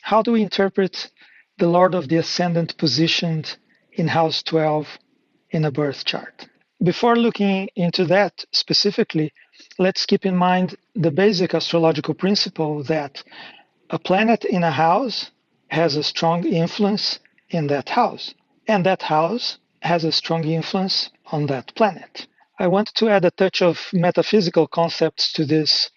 How do we interpret the Lord of the Ascendant positioned in house 12 in a birth chart? Before looking into that specifically, let's keep in mind the basic astrological principle that a planet in a house has a strong influence in that house, and that house has a strong influence on that planet. I want to add a touch of metaphysical concepts to this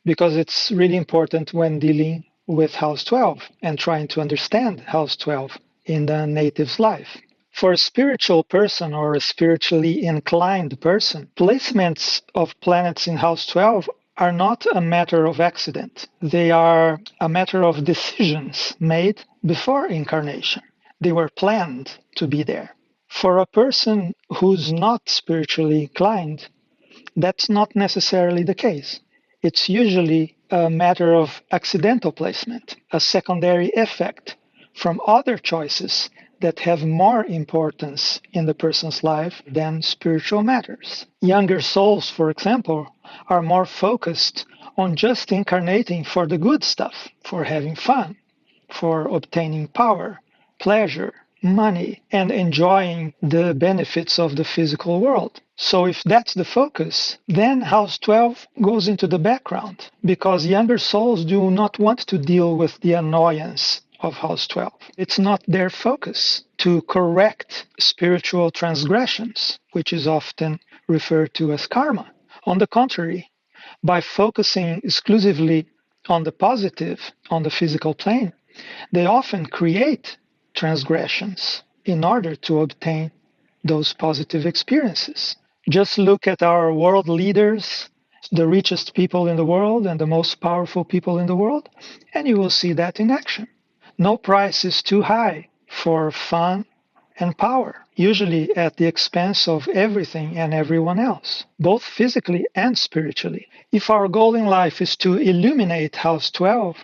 because it's really important when dealing with house 12 and trying to understand house 12 in the native's life. For a spiritual person or a spiritually inclined person, placements of planets in house 12 are not a matter of accident. They are a matter of decisions made before incarnation. They were planned to be there. For a person who's not spiritually inclined, that's not necessarily the case. It's usually a matter of accidental placement, a secondary effect from other choices that have more importance in the person's life than spiritual matters. Younger souls, for example, are more focused on just incarnating for the good stuff, for having fun, for obtaining power, pleasure, money, and enjoying the benefits of the physical world. So if that's the focus, then house 12 goes into the background because younger souls do not want to deal with the annoyance of house 12. It's not their focus to correct spiritual transgressions, which is often referred to as karma. On the contrary, by focusing exclusively on the positive, on the physical plane, they often create transgressions in order to obtain those positive experiences. Just look at our world leaders, the richest people in the world and the most powerful people in the world, and you will see that in action. No price is too high for fun and power, usually at the expense of everything and everyone else, both physically and spiritually. If our goal in life is to illuminate house 12,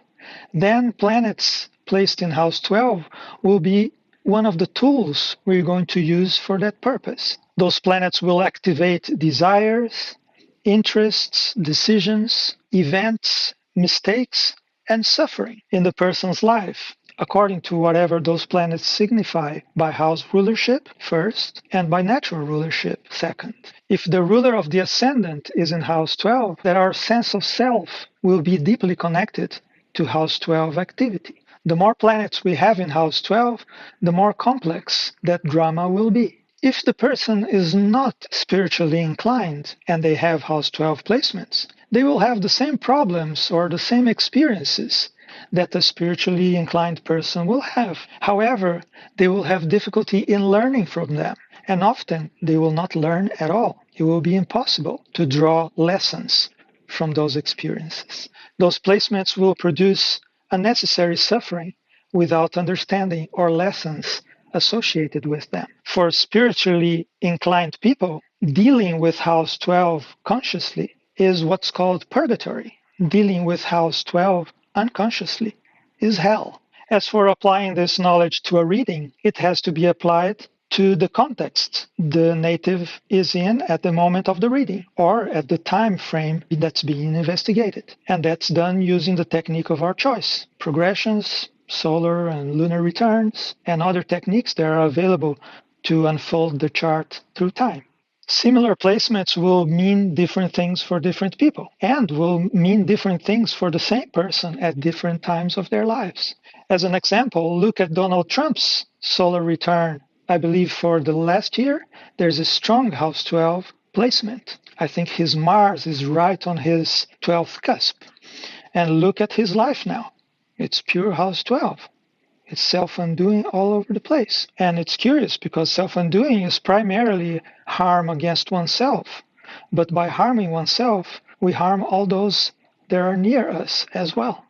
then planets placed in house 12 will be one of the tools we're going to use for that purpose. Those planets will activate desires, interests, decisions, events, mistakes, and suffering in the person's life, according to whatever those planets signify by house rulership first and by natural rulership second. If the ruler of the ascendant is in house 12, then our sense of self will be deeply connected to house 12 activity. The more planets we have in house 12, the more complex that drama will be. If the person is not spiritually inclined and they have house 12 placements, they will have the same problems or the same experiences that a spiritually inclined person will have. However, they will have difficulty in learning from them, and often they will not learn at all. It will be impossible to draw lessons from those experiences. Those placements will produce unnecessary suffering without understanding or lessons associated with them. For spiritually inclined people, dealing with house 12 consciously is what's called purgatory. Dealing with house 12 unconsciously is hell. As for applying this knowledge to a reading, it has to be applied to the context the native is in at the moment of the reading or at the time frame that's being investigated. And that's done using the technique of our choice, progressions, solar and lunar returns, and other techniques that are available to unfold the chart through time. Similar placements will mean different things for different people and will mean different things for the same person at different times of their lives. As an example, look at Donald Trump's solar return. I believe for the last year, there's a strong house 12 placement. I think his Mars is right on his 12th cusp. And look at his life now. It's pure house 12. It's self-undoing all over the place. And it's curious because self-undoing is primarily harm against oneself. But by harming oneself, we harm all those that are near us as well.